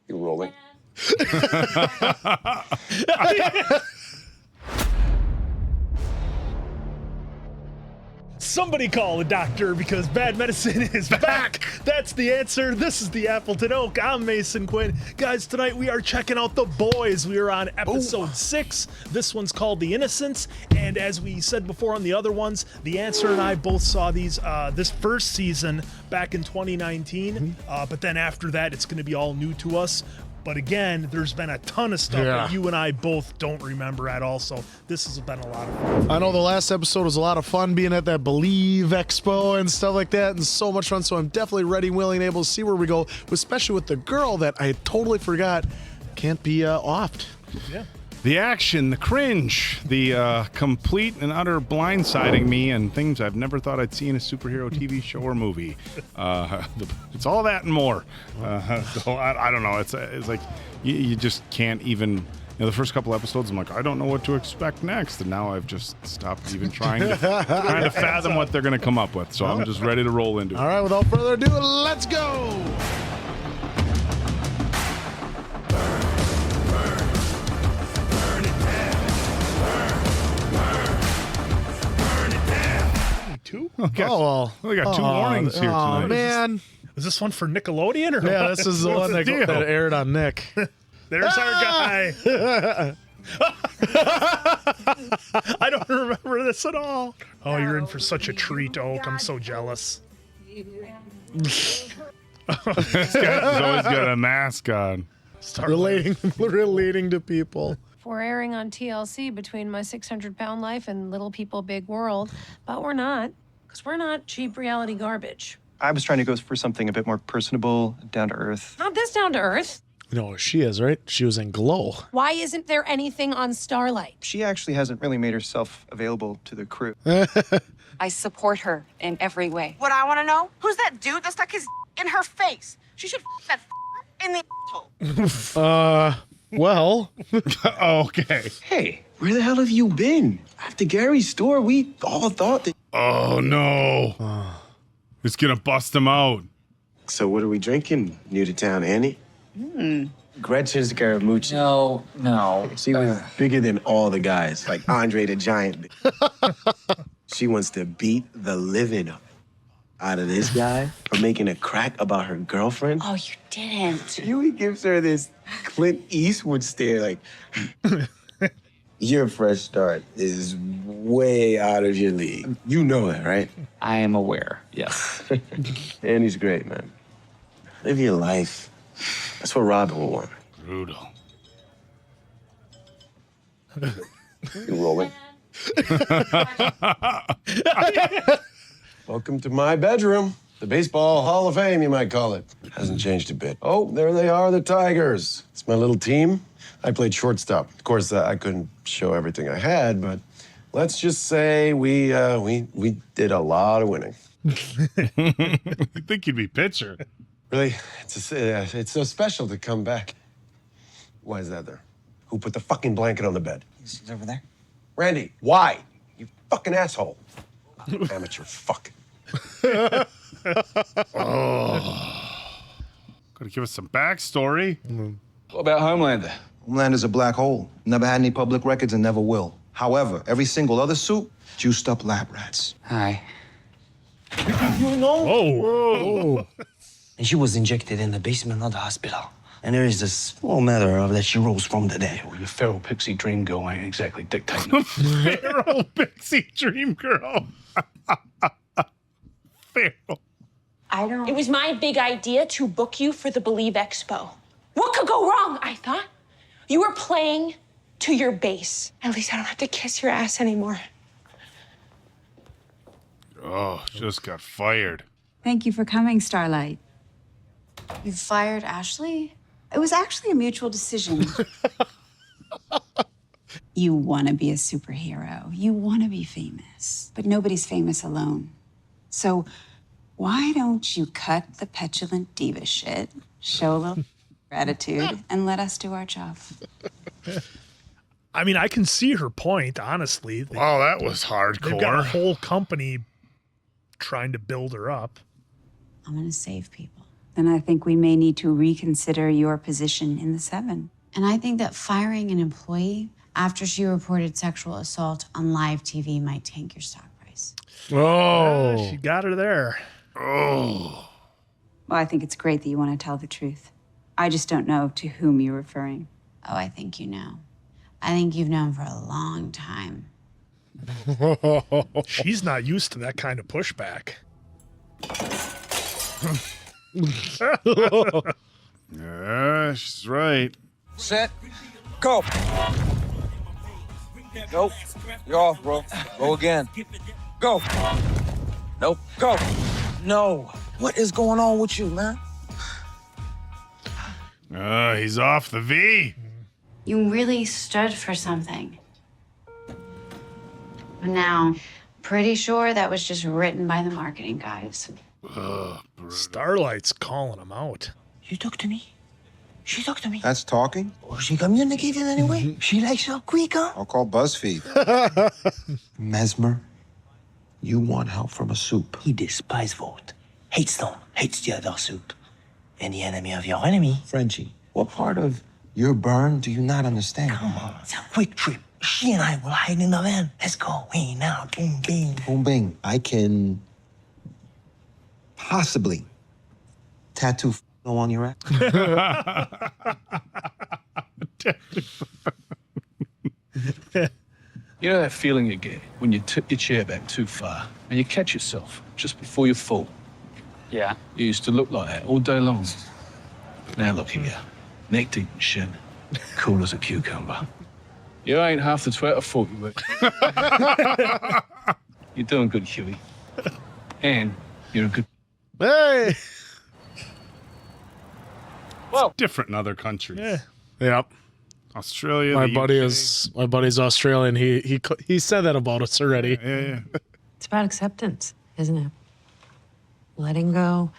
You rolling? Somebody call a doctor because bad medicine is back. That's the answer. This is the Appleton Oak. I'm Mason Quinn. Guys, tonight we are checking out The Boys. We are on episode 6. This one's called The Innocents. And as we said before on the other ones, The Answer and I both saw these this first season back in 2019. But then after that, it's going to be all new to us. But again, there's been a ton of stuff that you and I both don't remember at all, so this has been a lot of fun. I know the last episode was a lot of fun being at that Believe Expo and stuff like that, and so much fun, so I'm definitely ready, willing, able to see where we go, especially with the girl that I totally forgot can't be offed. Yeah. The action, the cringe, the complete and utter blindsiding me and things I've never thought I'd see in a superhero TV show or movie. It's all that and more. So I don't know. It's like you just can't even. The first couple episodes, I'm like, I don't know what to expect next, and now I've just stopped even trying to fathom what they're going to come up with. So I'm just ready to roll into it. All right, without further ado, let's go. Two? Okay. Oh, well. We got two warnings here tonight. Oh, man. Is this one for Nickelodeon? Or Yeah, what? this is the one that aired on Nick. There's our guy. I don't remember this at all. Oh, you're in for such a treat, Oak. I'm so jealous. This guy's always got a mask on. Relating to people. We're airing on TLC between My 600-Pound Life and Little People, Big World, but we're not, because we're not cheap reality garbage. I was trying to go for something a bit more personable, down to earth. Not this down to earth. No, she is, right? She was in Glow. Why isn't there anything on Starlight? She actually hasn't really made herself available to the crew. I support her in every way. What I want to know, who's that dude that stuck his in her face? She should that in the asshole. Well. Okay. Hey, where the hell have you been? After Gary's store, we all thought that... Oh, no. It's going to bust him out. So what are we drinking? New to town, Annie? Gretchen's Scaramucci. No. She was bigger than all the guys, like Andre the Giant. She wants to beat the living out of this guy for making a crack about her girlfriend. Oh, you didn't. Hughie gives her this Clint Eastwood stare like, your fresh start is way out of your league. You know that, right? I am aware, yes. Annie's great, man. Live your life. That's what Robin will want. Brutal. You rolling? Welcome to my bedroom. The Baseball Hall of Fame, you might call it. Hasn't changed a bit. Oh, there they are, the Tigers. It's my little team. I played shortstop. Of course, I couldn't show everything I had, but let's just say we did a lot of winning. I think you'd be pitcher. Really, it's so special to come back. Why is that there? Who put the fucking blanket on the bed? He's over there. Randy, why? You fucking asshole. Amateur fuck. Gotta give us some backstory. What about Homelander? Homelander's a black hole. Never had any public records and never will. However, every single other suit, juiced up lab rats. Hi. Whoa. And she was injected in the basement of the hospital. And there is this small matter of that she rose from the dead. Well, your feral pixie dream girl ain't exactly dictating. Feral pixie dream girl. Feral. It was my big idea to book you for the Believe Expo. What could go wrong, I thought? You were playing to your base. At least I don't have to kiss your ass anymore. Oh, just got fired. Thank you for coming, Starlight. You fired Ashley? It was actually a mutual decision. You want to be a superhero. You want to be famous. But nobody's famous alone. So why don't you cut the petulant diva shit, show a little gratitude, and let us do our job? I mean, I can see her point, honestly. Wow, that was hardcore. They've got a whole company trying to build her up. I'm going to save people. then I think we may need to reconsider your position in the Seven. And I think that firing an employee after she reported sexual assault on live TV might tank your stock price. Oh. She got her there. Oh. Well, I think it's great that you want to tell the truth. I just don't know to whom you're referring. Oh, I think you know. I think you've known for a long time. She's not used to that kind of pushback. Yeah, she's right. Set. Go. Nope. You're off, bro. Go again. Go. Nope. Go. No. What is going on with you, man? He's off the V. You really stood for something. But now, pretty sure that was just written by the marketing guys. Starlight's calling him out. You talk to me? She talked to me. That's talking? Or she communicated anyway. She likes her quick, huh? I'll call BuzzFeed. Mesmer, you want help from a soup. He despises Vought. Hates them. Hates the other soup. And the enemy of your enemy. Frenchie, what part of your burn do you not understand? Come on, it's a quick trip. She and I will hide in the van. Let's go. Hey, now, boom, bing. Boom, bing. I can possibly tattoo on your ass. You know that feeling you get when you tip your chair back too far and you catch yourself just before you fall? Yeah. You used to look like that all day long. Now look here, neck deep in shit, cool as a cucumber. You ain't half the twat I thought you were. You're doing good, Hughie. And you're a good... Hey! Well, different in other countries. Yeah. Yep. Australia. My the buddy's Australian. He said that about us already. Yeah. It's about acceptance, isn't it? Letting go,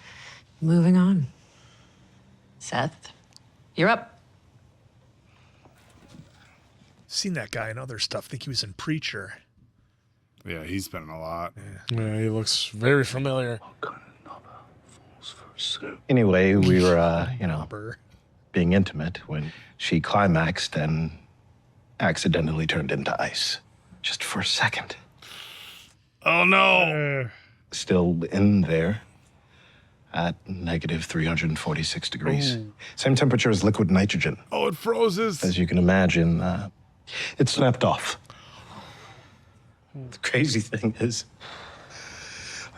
moving on. Seth, you're up. Seen that guy in other stuff. Think he was in Preacher. Yeah, he's been in a lot. Yeah, he looks very familiar. Anyway, we were, being intimate when she climaxed and accidentally turned into ice. Just for a second. Oh, no. Still in there at negative 346 degrees. Ooh. Same temperature as liquid nitrogen. Oh, it frozes. As you can imagine, it snapped off. The crazy thing is,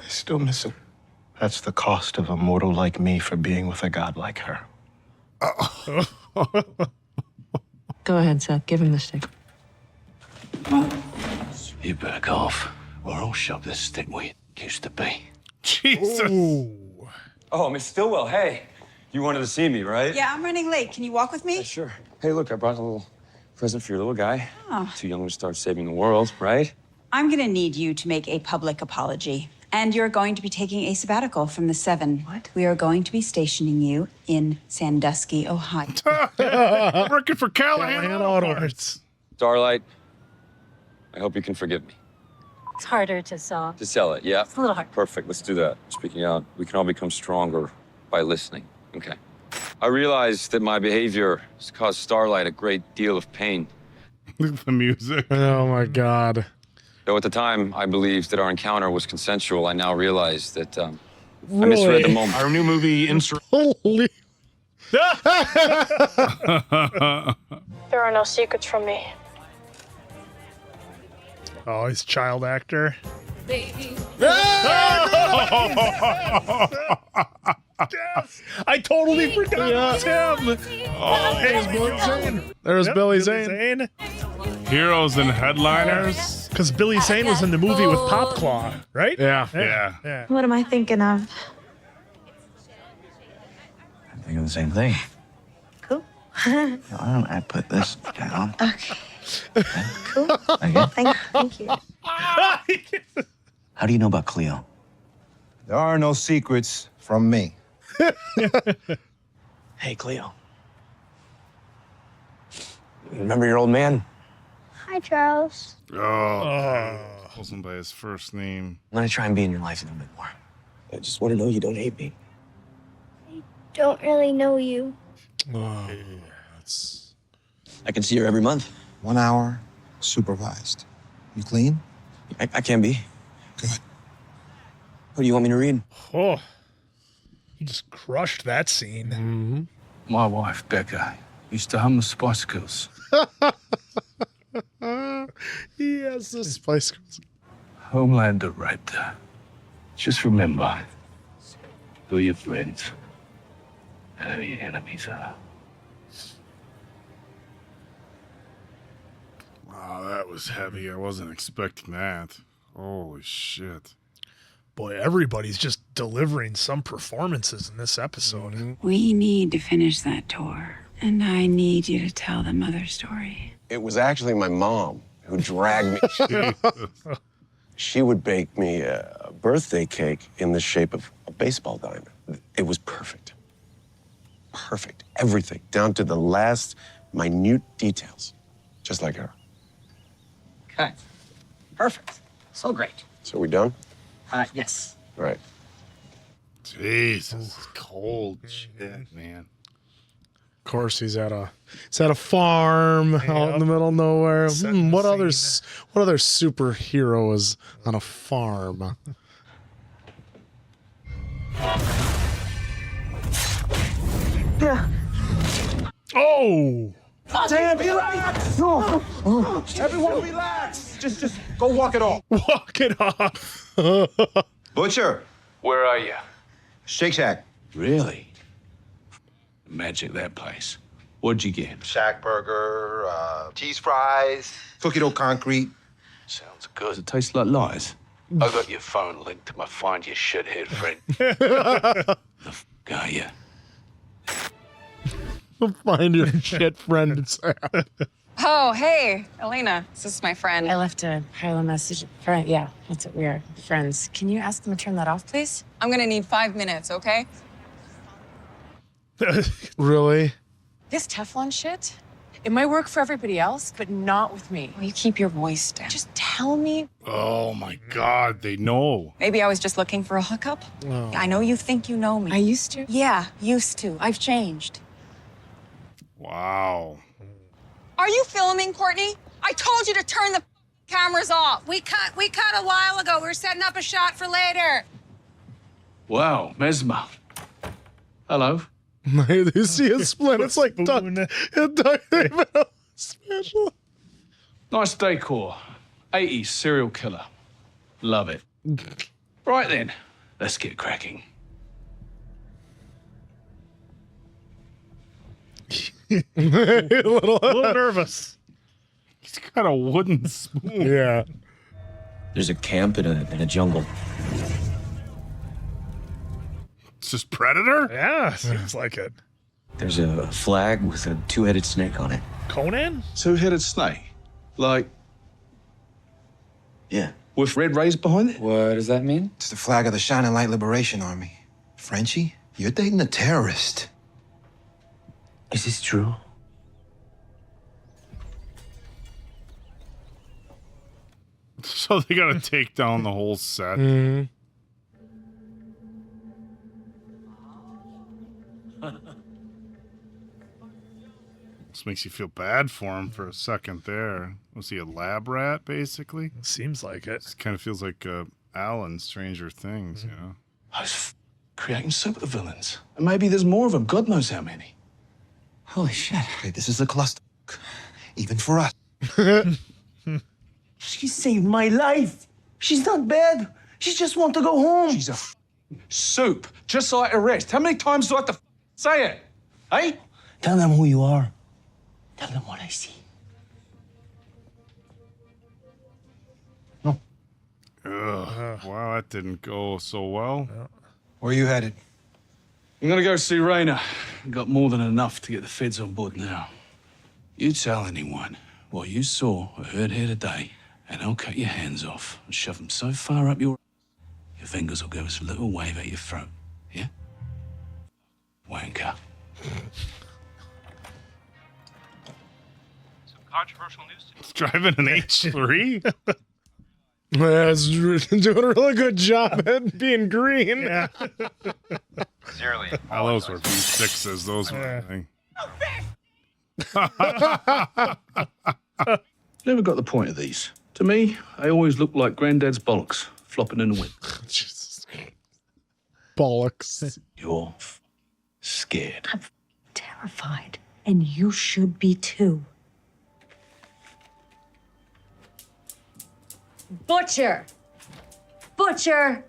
I still miss her. That's the cost of a mortal like me for being with a god like her. Go ahead, Seth. Give him the stick. You back off, or I'll shove this stick where it used to be. Jesus. Oh, Miss Stillwell, hey. You wanted to see me, right? Yeah, I'm running late. Can you walk with me? Yeah, sure. Hey, look, I brought a little present for your little guy. Oh. Too young to start saving the world, right? I'm going to need you to make a public apology. And you're going to be taking a sabbatical from the Seven. What? We are going to be stationing you in Sandusky, Ohio. Working for Callahan Auto Parts. Starlight, I hope you can forgive me. It's harder to sell. To sell it, yeah? It's a little hard. Perfect, let's do that. Speaking out, we can all become stronger by listening. Okay. I realize that my behavior has caused Starlight a great deal of pain. The music. Oh, my God. Though at the time I believed that our encounter was consensual, I now realize that I misread the moment. Our new movie, Holy. There are no secrets from me. Oh, he's child actor. Yes! I totally forgot it was him. Oh, There's Billy Zane. There's Billy Zane. Heroes and headliners. Because Billy Zane was in the movie with Popclaw, right? Yeah. What am I thinking of? I'm thinking the same thing. Cool. Why don't I put this down? Okay. Cool. Okay. Thank you. How do you know about Cleo? There are no secrets from me. Hey, Cleo. Remember your old man? Hi, Charles. Calls him by his first name. I'm gonna try and be in your life a little bit more. I just want to know you don't hate me. don't really know you. I can see her every month. 1 hour, supervised. You clean? I can be. Good. What do you want me to read? Oh, he just crushed that scene. My wife, Becca, used to hum the Spice Girls. Yes, the Spice Girls. Homelander raped her. Just remember who your friends and who your enemies are. Wow, that was heavy. I wasn't expecting that. Holy shit. Boy, everybody's just delivering some performances in this episode. We need to finish that tour, and I need you to tell the mother story. It was actually my mom who dragged me. She would bake me a birthday cake in the shape of a baseball diamond. It was perfect. Perfect. Everything, down to the last minute details. Just like her. Okay. Perfect. So great. So we done? Yes. All right. Jesus. Cold shit, man. Of course, he's at a farm out in the middle of nowhere. What other superhero is on a farm? Yeah. Oh! Damn, relax! No. Everyone relax! Just go walk it off. Walk it off. Butcher. Where are you? Shake Shack. Really? Magic that place. What'd you get? Shack burger, cheese fries, cookie dough concrete. Sounds good. Does it taste like lies? I got your phone linked to my find your shithead friend. The f are you? Find your shit friend. Oh, hey, Elena. This is my friend. I left a pile message. Friend, yeah, that's what we are. Friends. Can you ask them to turn that off, please? I'm gonna need 5 minutes, okay? Really? This Teflon shit, it might work for everybody else, but not with me. Will you keep your voice down? Just tell me. Oh my God, they know. Maybe I was just looking for a hookup. Oh. I know you think you know me. I used to? Yeah, used to. I've changed. Wow. Are you filming, Courtney? I told you to turn the cameras off. We cut a while ago. We're setting up a shot for later. Wow, Mesmer. Hello. You see a split. It's like Duck special. Nice decor. 80s serial killer. Love it. Right then, let's get cracking. a little nervous. He's got a wooden spoon. Yeah. There's a camp in a jungle. It's just Predator? Yeah, seems like it. There's a flag with a two-headed snake on it. Conan? Two-headed snake? Like... Yeah. With red rays behind it? What does that mean? It's the flag of the Shining Light Liberation Army. Frenchie, you're dating a terrorist. Is this true? So they gotta take down the whole set. This makes you feel bad for him for a second there. Was he a lab rat, basically? Seems like it. It kind of feels like Alan, Stranger Things, you know? I was creating supervillains. And maybe there's more of them. God knows how many. Holy shit. Okay, this is a cluster. Even for us. She saved my life. She's not bad. She just wants to go home. She's a soup, just like the rest. How many times do I have to say it? Hey? Tell them who you are. Tell them what I see. Ugh. Wow, that didn't go so well. Where are you headed? I'm gonna go see Raina. Got more than enough to get the feds on board now. You tell anyone what you saw or heard here today, and I'll cut your hands off and shove them so far up your fingers will give us a little wave at your throat. Yeah? Wanker. Controversial news. It's driving an H3. Yeah, it's doing a really good job at being green. Yeah. sincerely Those were V6s. Those were. Never got the point of these. To me, they always look like Granddad's bollocks flopping in the wind. Jesus. Bollocks. You're scared. I'm terrified, and you should be too. Butcher! Butcher!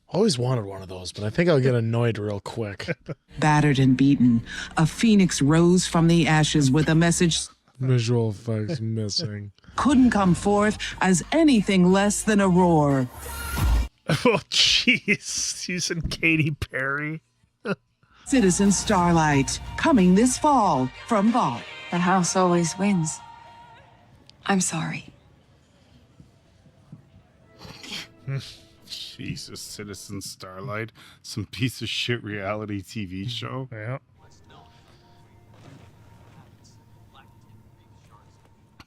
Always wanted one of those, but I think I'll get annoyed real quick. Battered and beaten, a phoenix rose from the ashes with a message Visual effects missing. couldn't come forth as anything less than a roar. Oh, jeez. Using Katy Perry. Citizen Starlight, coming this fall from Vought. The house always wins. I'm sorry. Jesus, Citizen Starlight, some piece of shit reality TV show. Yeah.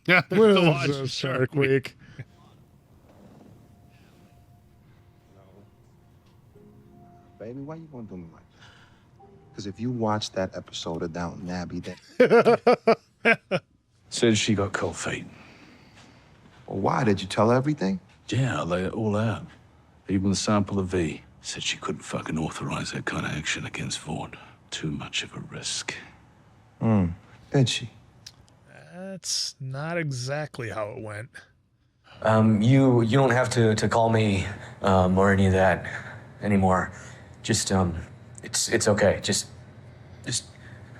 Yeah, What is this, Shark Week? Baby, why you gonna do me like that? Because if you watch that episode of Downton Abbey, then Said she got cold feet. well, why did you tell her everything? Yeah, I laid it all out. Even the sample of V. Said she couldn't fucking authorize that kind of action against Vought. Too much of a risk. Did she? That's not exactly how it went. You don't have to call me or any of that anymore. Just it's okay. Just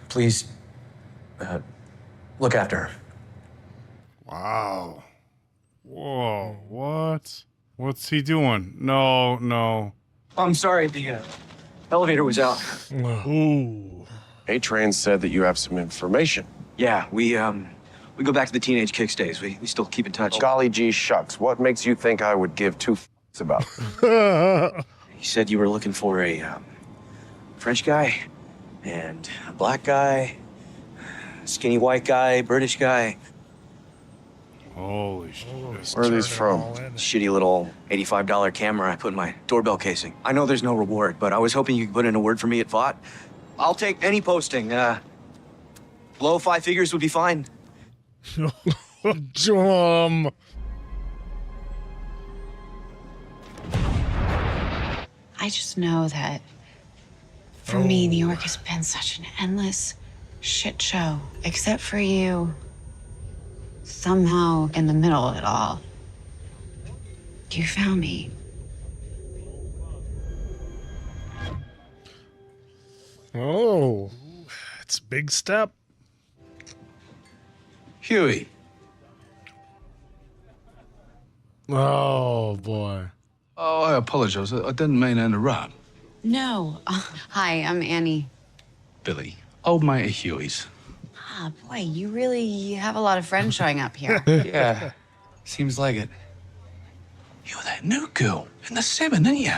please look after her. Wow. Whoa, what? What's he doing? No. I'm sorry, the elevator was out. Ooh. A-Train said that you have some information. Yeah, we go back to the teenage Kicks days. We still keep in touch. Golly gee shucks, what makes you think I would give two f***s about it? He said you were looking for a French guy and a black guy, skinny white guy, British guy. Holy shit. Where are these from? Shitty little $85 camera I put in my doorbell casing. I know there's no reward, but I was hoping you could put in a word for me at Vought. I'll take any posting. Below 5 figures would be fine. I just know that for me, New York has been such an endless shit show. Except for you, somehow in the middle of it all, you found me. Oh. It's a big step. Hughie. Oh, boy. Oh, I apologize. I didn't mean to interrupt. No. Hi, I'm Annie. Billy, old mate of Hughie's. Ah, boy, you really have a lot of friends showing up here. Yeah, seems like it. You're that new girl in the 7, ain't you?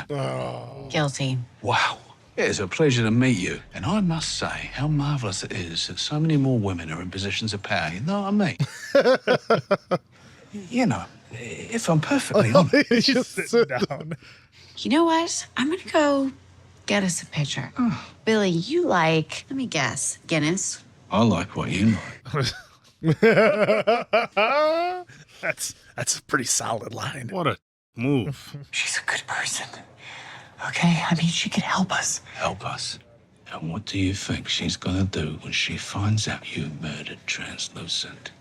Guilty. Wow. It's a pleasure to meet you. And I must say how marvelous it is that so many more women are in positions of power. You know what I mean? You know, if I'm perfectly honest. Just sit down. You know what? I'm gonna go get us a picture. Billy, you like, let me guess, Guinness? I like what you like. That's a pretty solid line. What a move. She's a good person. Okay? I mean, she could help us. Help us. And what do you think she's gonna do when she finds out you murdered Translucent?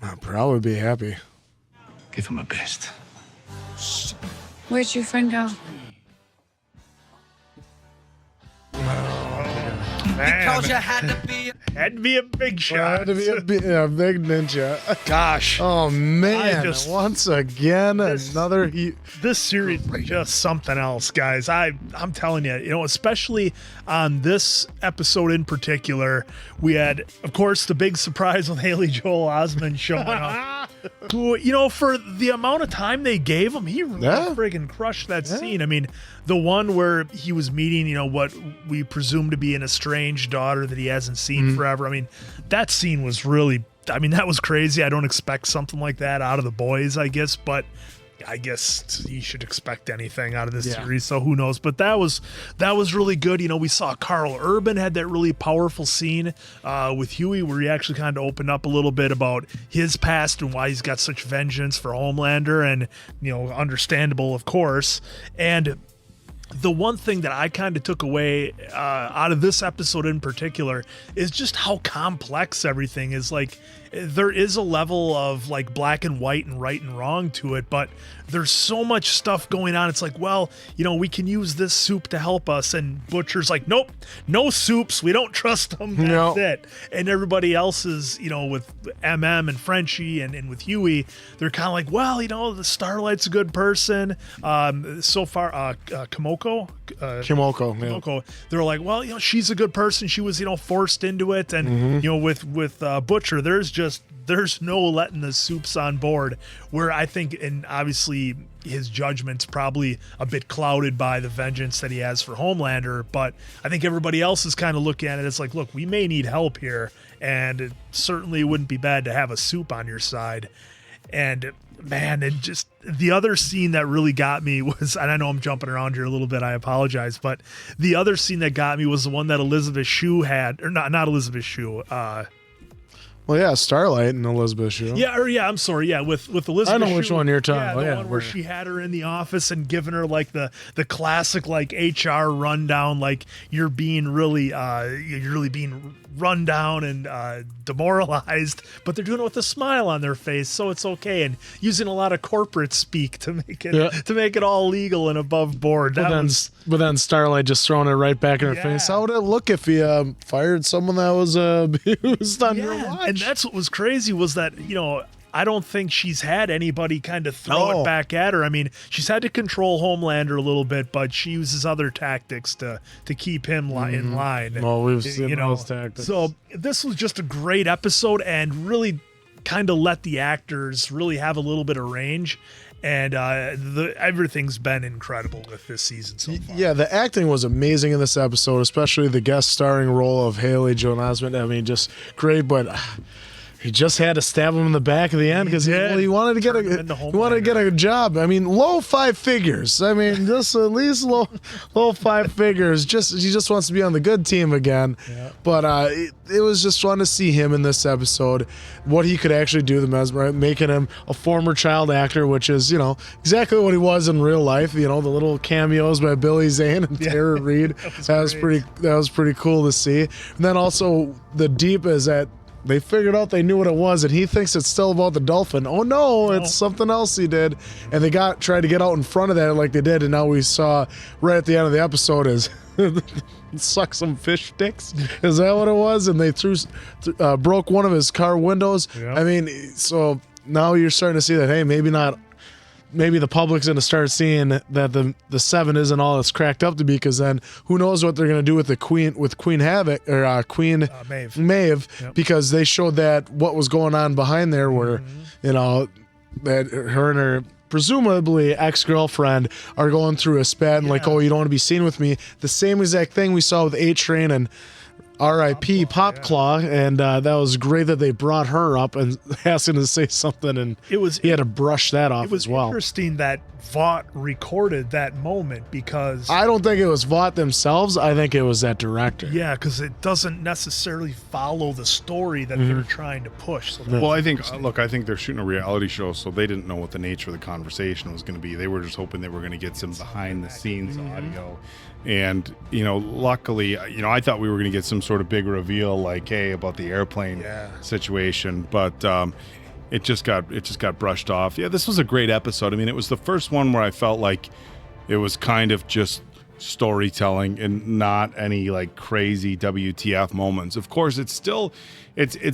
I'll probably be happy. Give him a best. Where'd your friend go? Man. You had to be a big shot. Had to be a big ninja. Gosh. Oh, man. just- Once again, another... This series is just something else, guys. I'm telling you, especially on this episode in particular, we had, of course, the big surprise with Haley Joel Osment showing up. who, for the amount of time they gave him, he really friggin' crushed that scene. I mean, the one where he was meeting, what we presume to be an estranged daughter that he hasn't seen forever. I mean, that scene was really, that was crazy. I don't expect something like that out of the boys, I guess, but I guess you should expect anything out of this series, so who knows? But that was really good. We saw Karl Urban had that really powerful scene with Hughie where he actually kind of opened up a little bit about his past and why he's got such vengeance for Homelander, and understandable, of course. And the one thing that I kind of took away out of this episode in particular is just how complex everything is. Like, there is a level of like black and white and right and wrong to it, but there's so much stuff going on. It's like, well, we can use this soup to help us, and Butcher's like, nope, no soups, we don't trust them, that's it. And everybody else is, with MM and Frenchie and with Hughie, they're kind of like, well, the Starlight's a good person. So far, Kimoko, they're like, well, she's a good person, she was forced into it, and with Butcher, there's no letting the soups on board, where I think, and obviously his judgment's probably a bit clouded by the vengeance that he has for Homelander, but I think everybody else is kind of looking at it as like, look, we may need help here, and it certainly wouldn't be bad to have a soup on your side. And man, and just the other scene that really got me was, and I know I'm jumping around here a little bit, I apologize, but the other scene that got me was the one that Elisabeth Shue had, or not Elisabeth Shue, well, yeah, Starlight and Elisabeth Shue. I'm sorry. Yeah, with Elisabeth. I know Shue, which one you're talking about. The one where she had her in the office and given her like the classic like HR rundown, like you're being really being run down and demoralized, but they're doing it with a smile on their face, so it's okay, and using a lot of corporate speak to make it all legal and above board. But then Starlight just throwing it right back in her face. How would it look if you fired someone that was abused on your watch? And that's what was crazy, was that I don't think she's had anybody kind of throw it back at her. I mean, she's had to control Homelander a little bit, but she uses other tactics to keep him in line. Well, we've seen those tactics. So this was just a great episode, and really kind of let the actors really have a little bit of range. And everything's been incredible with this season so far. Yeah, the acting was amazing in this episode, especially the guest starring role of Haley Joel Osment. I mean, just great, but he just had to stab him in the back at the end because he wanted to get a job. I mean, low five figures. I mean, just at least low five figures. He just wants to be on the good team again. Yeah. But it was just fun to see him in this episode, what he could actually do, the Mesmer, making him a former child actor, which is, exactly what he was in real life. The little cameos by Billy Zane and Tara Reid. That was pretty cool to see. And then also the deep is that they figured out they knew what it was, and he thinks it's still about the dolphin. Oh no, it's something else he did. And they tried to get out in front of that like they did, and now we saw right at the end of the episode is suck some fish sticks. Is that what it was? And they broke one of his car windows. Yep. I mean, so now you're starting to see that, hey, maybe the public's going to start seeing that the 7 isn't all it's cracked up to be, because then who knows what they're going to do with Queen Havoc or Queen Maeve, because they showed that what was going on behind there, where that her and her presumably ex-girlfriend are going through a spat and like, oh, you don't want to be seen with me. The same exact thing we saw with A-Train and R.I.P. Popclaw, and that was great that they brought her up and asked him to say something, and he had to brush that off as well. It was interesting that Vought recorded that moment, because I don't think it was Vought themselves. I think it was that director. Yeah, because it doesn't necessarily follow the story that they're trying to push. So well, I think they're shooting a reality show, so they didn't know what the nature of the conversation was going to be. They were just hoping they were going to get some behind-the-scenes audio. And, luckily, I thought we were going to get some sort of big reveal, like, hey, about the airplane situation, but it just got brushed off. Yeah, this was a great episode. I mean, it was the first one where I felt like it was kind of just storytelling and not any like crazy WTF moments. Of course, it's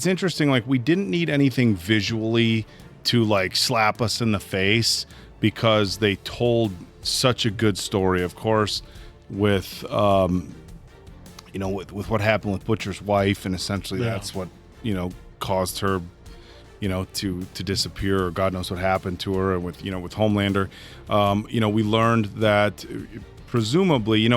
interesting. Like, we didn't need anything visually to like slap us in the face, because they told such a good story. Of course, with with what happened with Butcher's wife, and essentially that's what caused her to disappear, or God knows what happened to her. And with Homelander, we learned that presumably,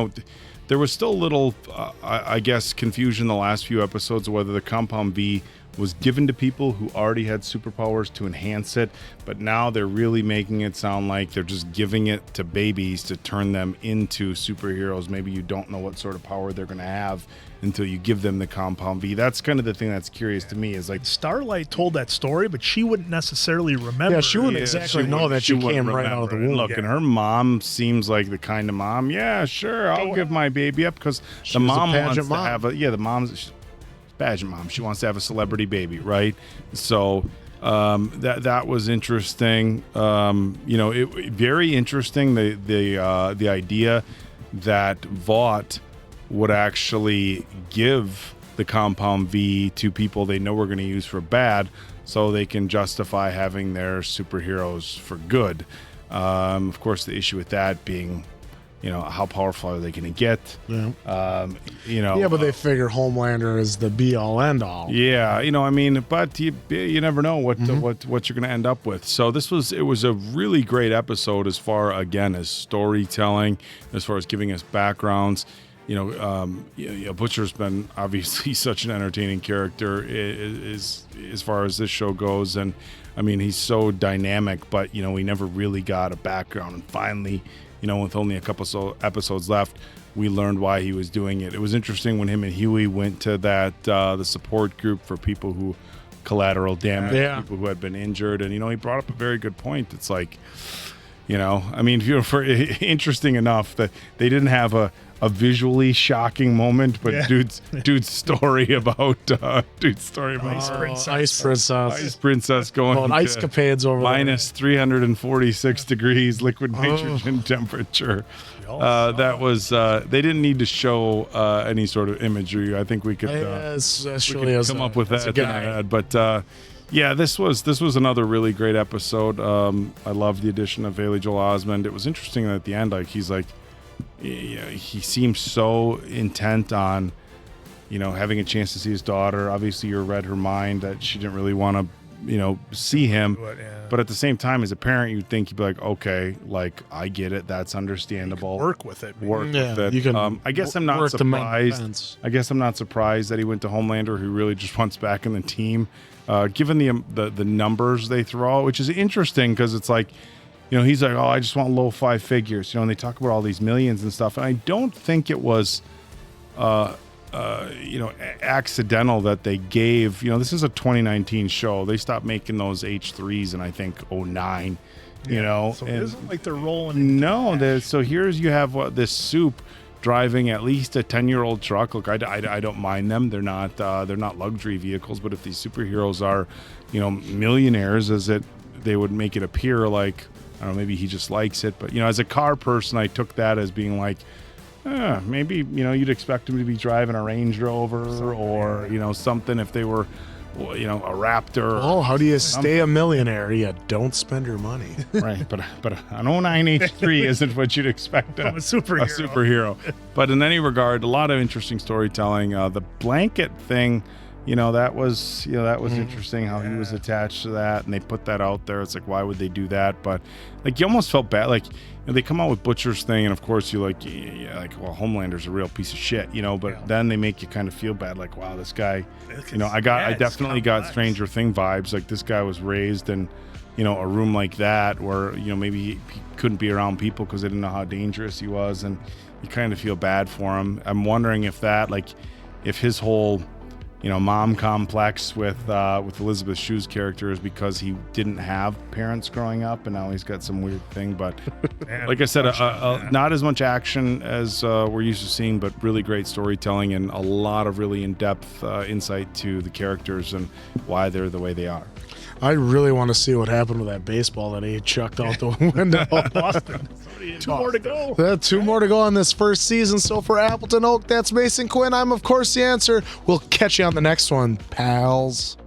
there was still a little, I guess, confusion the last few episodes of whether the Compound V was given to people who already had superpowers to enhance it, but now they're really making it sound like they're just giving it to babies to turn them into superheroes. Maybe you don't know what sort of power they're going to have until you give them the Compound V. That's kind of the thing that's curious to me, is like Starlight told that story, but she wouldn't necessarily remember. Yeah, she wouldn't exactly know that she came right out of the womb. Look, and her mom seems like the kind of mom, yeah, sure, I'll give my baby up, because the mom wants to have the mom's pageant mom. She wants to have a celebrity baby, right? So that was interesting. Very interesting. The idea that Vought would actually give the Compound V to people they know we're going to use for bad, so they can justify having their superheroes for good. Of course, the issue with that being, how powerful are they going to get? Yeah. But they figure Homelander is the be-all, end-all. Yeah, but you never know what you're going to end up with. So it was a really great episode as far, again, as storytelling, as far as giving us backgrounds. Butcher's been obviously such an entertaining character as far as this show goes, and he's so dynamic, but we never really got a background, and finally, with only a couple episodes left, we learned why he was doing it. It was interesting when him and Hughie went to that the support group for people who collateral damage, people who had been injured, and he brought up a very good point. It's like, interesting enough that they didn't have a visually shocking moment, but dude's story about Ice Princess going ice capades over minus 346 degrees liquid nitrogen temperature. That was they didn't need to show any sort of imagery. I think we could come up with that in our head. But this was another really great episode. I love the addition of Haley Joel Osment. It was interesting that at the end, he's like, he seems so intent on, having a chance to see his daughter. Obviously, you read her mind that she didn't really want to, see him. But at the same time, as a parent, you'd think you'd be like, okay, I get it. That's understandable. Work with it. With it. You can I guess I'm not surprised. I guess I'm not surprised that he went to Homelander, who really just wants back in the team. Given the numbers they throw out, which is interesting because it's like, he's like, oh, I just want low five figures, and they talk about all these millions and stuff. And I don't think it was, accidental that they gave, this is a 2019 show. They stopped making those H3s in, I think, 2009, So it isn't like they're rolling. So you have this soup driving at least a 10-year-old truck. Look, I don't mind them. They're not luxury vehicles, but if these superheroes are, millionaires, they would make it appear like, I don't know, maybe he just likes it. But, as a car person, I took that as being like, maybe, you'd expect him to be driving a Range Rover or, something if they were, a Raptor. Oh, how do you stay a millionaire? You don't spend your money. Right, but an 09 H3 isn't what you'd expect from a superhero. But in any regard, a lot of interesting storytelling. The blanket thing, that was interesting how he was attached to that, and they put that out there. It's like, why would they do that? But you almost felt bad. They come out with Butcher's thing, and of course you're like, well, Homelander's a real piece of shit, but then they make you kind of feel bad, like, wow, this guy, I definitely got Stranger Thing vibes. Like, this guy was raised in, a room like that where, maybe he couldn't be around people because they didn't know how dangerous he was, and you kind of feel bad for him. I'm wondering if that, if his whole, mom complex with Elisabeth Shue's character is because he didn't have parents growing up, and now he's got some weird thing. But like I said, not as much action as we're used to seeing, but really great storytelling and a lot of really in-depth insight to the characters and why they're the way they are. I really want to see what happened with that baseball that he chucked out the window. Boston. Two more to go. Two more to go on this first season. So for Appleton Oak, that's Mason Quinn. I'm, of course, the answer. We'll catch you on the next one, pals.